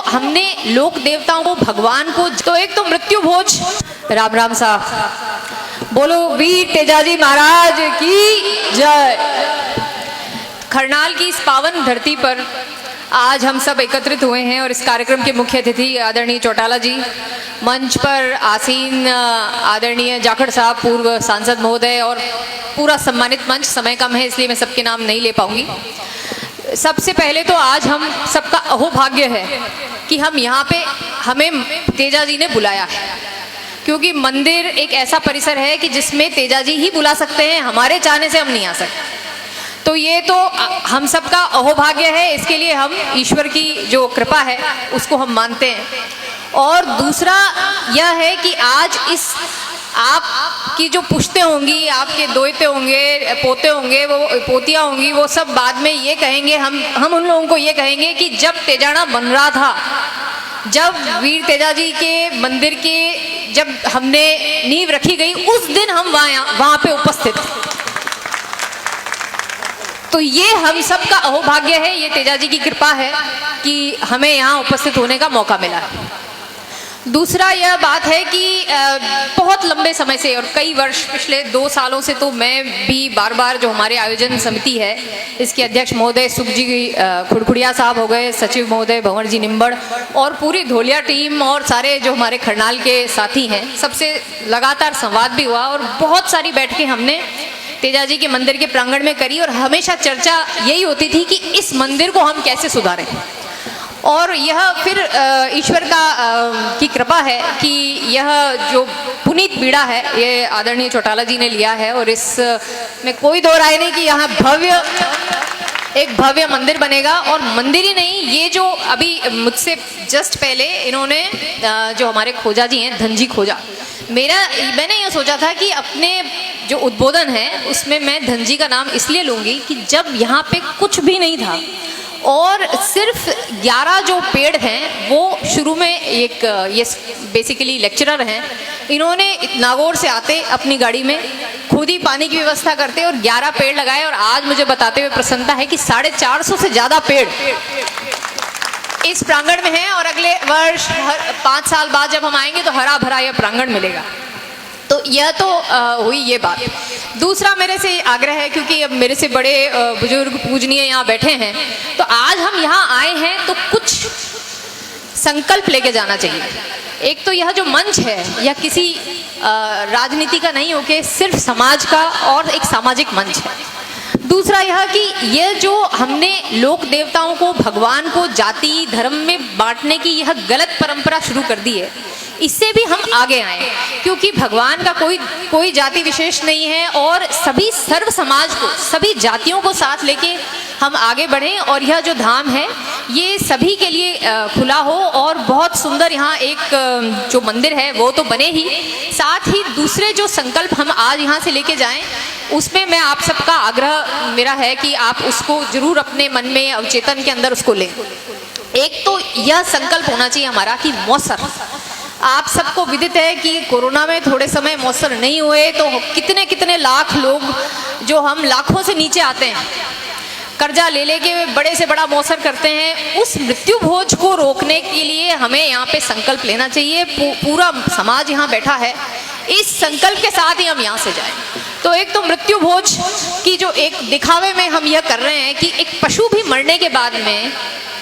हमने लोक देवताओं को, भगवान को, तो एक तो मृत्यु भोज। राम राम साहब, बोलो वीर तेजाजी महाराज की जय। करनाल की इस पावन धरती पर आज हम सब एकत्रित हुए हैं और इस कार्यक्रम के मुख्य अतिथि आदरणीय चौटाला जी, मंच पर आसीन आदरणीय जाखड़ साहब, पूर्व सांसद महोदय, और पूरा सम्मानित मंच। समय कम है इसलिए मैं सबके नाम नहीं ले पाऊंगी। सबसे पहले तो आज हम सबका अहोभाग्य है कि हम यहाँ पे, हमें तेजा जी ने बुलाया है, क्योंकि मंदिर एक ऐसा परिसर है कि जिसमें तेजा जी ही बुला सकते हैं, हमारे चाहने से हम नहीं आ सकते। तो ये तो हम सबका अहोभाग्य है, इसके लिए हम ईश्वर की जो कृपा है उसको हम मानते हैं। और दूसरा यह है कि आज इस आपकी जो पुश्तें होंगी, आपके दोहते होंगे, पोते होंगे, वो पोतियाँ होंगी, वो सब बाद में ये कहेंगे, हम उन लोगों को ये कहेंगे कि जब तेजाना बन रहा था, जब वीर तेजा जी के मंदिर के जब हमने नींव रखी गई, उस दिन हम वहाँ पे उपस्थित। तो ये हम सब का अहोभाग्य है, ये तेजा जी की कृपा है कि हमें यहाँ उपस्थित होने का मौका मिला। दूसरा यह बात है कि बहुत लंबे समय से और कई वर्ष, पिछले 2 सालों से तो मैं भी बार बार, जो हमारे आयोजन समिति है, इसके अध्यक्ष महोदय सुख जी खुड़खुड़िया साहब हो गए, सचिव महोदय भंवर जी निम्बड़, और पूरी धोलिया टीम और सारे जो हमारे करनाल के साथी हैं, सबसे लगातार संवाद भी हुआ और बहुत सारी बैठकें हमने तेजा जी के मंदिर के प्रांगण में करी। और हमेशा चर्चा यही होती थी कि इस मंदिर को हम कैसे सुधारें। और यह फिर ईश्वर की कृपा है कि यह जो पुनीत बीड़ा है, ये आदरणीय चौटाला जी ने लिया है, और इस में कोई दो राय नहीं कि यहाँ एक भव्य मंदिर बनेगा। और मंदिर ही नहीं, ये जो अभी मुझसे जस्ट पहले इन्होंने जो हमारे खोजा जी हैं, धनजी खोजा, मैंने ये सोचा था कि अपने जो उद्बोधन है उसमें मैं धनजी का नाम इसलिए लूँगी कि जब यहाँ पे कुछ भी नहीं था और सिर्फ 11 जो पेड़ हैं, वो शुरू में एक, ये बेसिकली लेक्चरर हैं, इन्होंने नागौर से आते अपनी गाड़ी में खुद ही पानी की व्यवस्था करते और 11 पेड़ लगाए। और आज मुझे बताते हुए प्रसन्नता है कि 450 से ज़्यादा पेड़ इस प्रांगण में है, और अगले वर्ष 5 साल बाद जब हम आएंगे तो हरा भरा यह प्रांगण मिलेगा। तो यह तो हुई ये बात। दूसरा मेरे से आग्रह है, क्योंकि अब मेरे से बड़े बुजुर्ग पूजनीय यहाँ बैठे हैं, तो आज हम यहाँ आए हैं तो कुछ संकल्प लेके जाना चाहिए। एक तो यह जो मंच है, यह किसी राजनीति का नहीं होके सिर्फ समाज का और एक सामाजिक मंच है। दूसरा यह कि यह जो हमने लोक देवताओं को, भगवान को जाति धर्म में बांटने की यह गलत परंपरा शुरू कर दी है, इससे भी हम आगे आए, क्योंकि भगवान का कोई जाति विशेष नहीं है, और सभी सर्व समाज को, सभी जातियों को साथ लेके हम आगे बढ़ें। और यह जो धाम है ये सभी के लिए खुला हो, और बहुत सुंदर यहाँ एक जो मंदिर है वो तो बने ही, साथ ही दूसरे जो संकल्प हम आज यहाँ से लेके जाएं, उसमें मैं आप सबका आग्रह मेरा है कि आप उसको जरूर अपने मन में, अवचेतन के अंदर उसको लें। एक तो यह संकल्प होना चाहिए हमारा कि मौसर, आप सबको विदित है कि कोरोना में थोड़े समय मौसर नहीं हुए तो कितने कितने लाख लोग, जो हम लाखों से नीचे आते हैं, कर्जा ले लेके बड़े से बड़ा मौसर करते हैं, उस मृत्यु भोज को रोकने के लिए हमें यहाँ पे संकल्प लेना चाहिए। पूरा समाज यहाँ बैठा है, इस संकल्प के साथ ही हम यहाँ से जाएं। तो एक तो मृत्यु भोज की जो एक दिखावे में हम यह कर रहे हैं कि एक पशु भी मरने के बाद में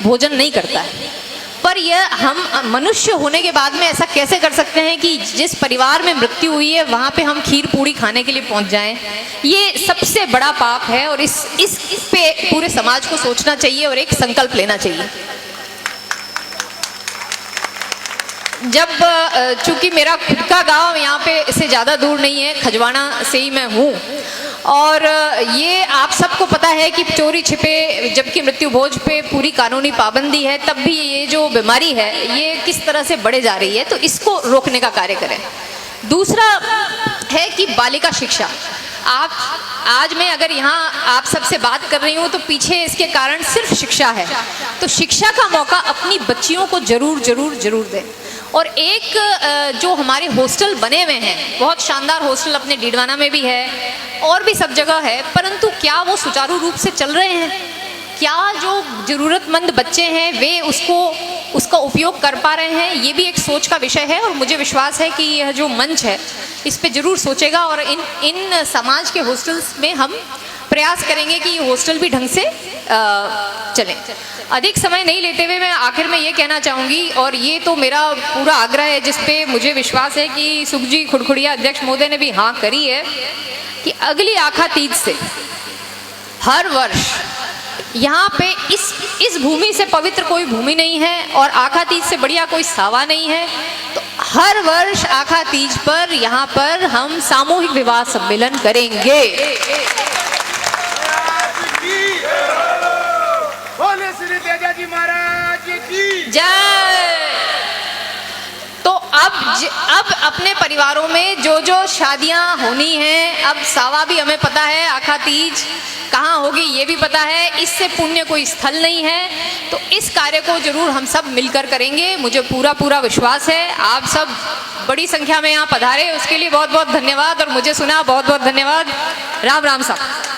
भोजन नहीं करता है, पर यह हम मनुष्य होने के बाद में ऐसा कैसे कर सकते हैं कि जिस परिवार में मृत्यु हुई है वहाँ पे हम खीर पूड़ी खाने के लिए पहुँच जाएं। ये सबसे बड़ा पाप है, और इस पे पूरे समाज को सोचना चाहिए और एक संकल्प लेना चाहिए। जब चूंकि मेरा खुद का गांव यहाँ पे इससे ज़्यादा दूर नहीं है, खजवाना से ही मैं हूँ, और ये आप सबको पता है कि चोरी छिपे जबकि मृत्यु भोज पे पूरी कानूनी पाबंदी है, तब भी ये जो बीमारी है ये किस तरह से बढ़े जा रही है, तो इसको रोकने का कार्य करें। दूसरा है कि बालिका शिक्षा। आज मैं अगर यहाँ आप सबसे बात कर रही हूँ तो पीछे इसके कारण सिर्फ शिक्षा है, तो शिक्षा का मौका अपनी बच्चियों को जरूर जरूर जरूर दें। और एक जो हमारे हॉस्टल बने हुए हैं, बहुत शानदार हॉस्टल अपने डीडवाना में भी है और भी सब जगह है, परंतु क्या वो सुचारू रूप से चल रहे हैं? क्या जो ज़रूरतमंद बच्चे हैं वे उसको उसका उपयोग कर पा रहे हैं, ये भी एक सोच का विषय है। और मुझे विश्वास है कि यह जो मंच है इस पे जरूर सोचेगा और इन समाज के हॉस्टल्स में हम प्रयास करेंगे कि ये हॉस्टल भी ढंग से चलें। अधिक समय नहीं लेते हुए मैं आखिर में ये कहना चाहूँगी, और ये तो मेरा पूरा आग्रह है जिस पे मुझे विश्वास है कि सुखजी खुड़खुड़िया अध्यक्ष महोदय ने भी हाँ करी है, कि अगली आखा तीज से हर वर्ष यहाँ पे इस भूमि से पवित्र कोई भूमि नहीं है और आखा तीज से बढ़िया कोई सावा नहीं है। तो हर वर्ष आखा तीज पर यहाँ पर हम सामूहिक विवाह सम्मेलन करेंगे। बोले श्री तेजाजी महाराज की जय। तो अब अपने परिवारों में जो जो शादियां होनी हैं, अब सावा भी हमें पता है, आखा तीज कहाँ होगी ये भी पता है, इससे पुण्य कोई स्थल नहीं है। तो इस कार्य को जरूर हम सब मिलकर करेंगे, मुझे पूरा विश्वास है। आप सब बड़ी संख्या में यहाँ पधारे, उसके लिए बहुत बहुत धन्यवाद, और मुझे सुना बहुत बहुत धन्यवाद। राम राम साहब।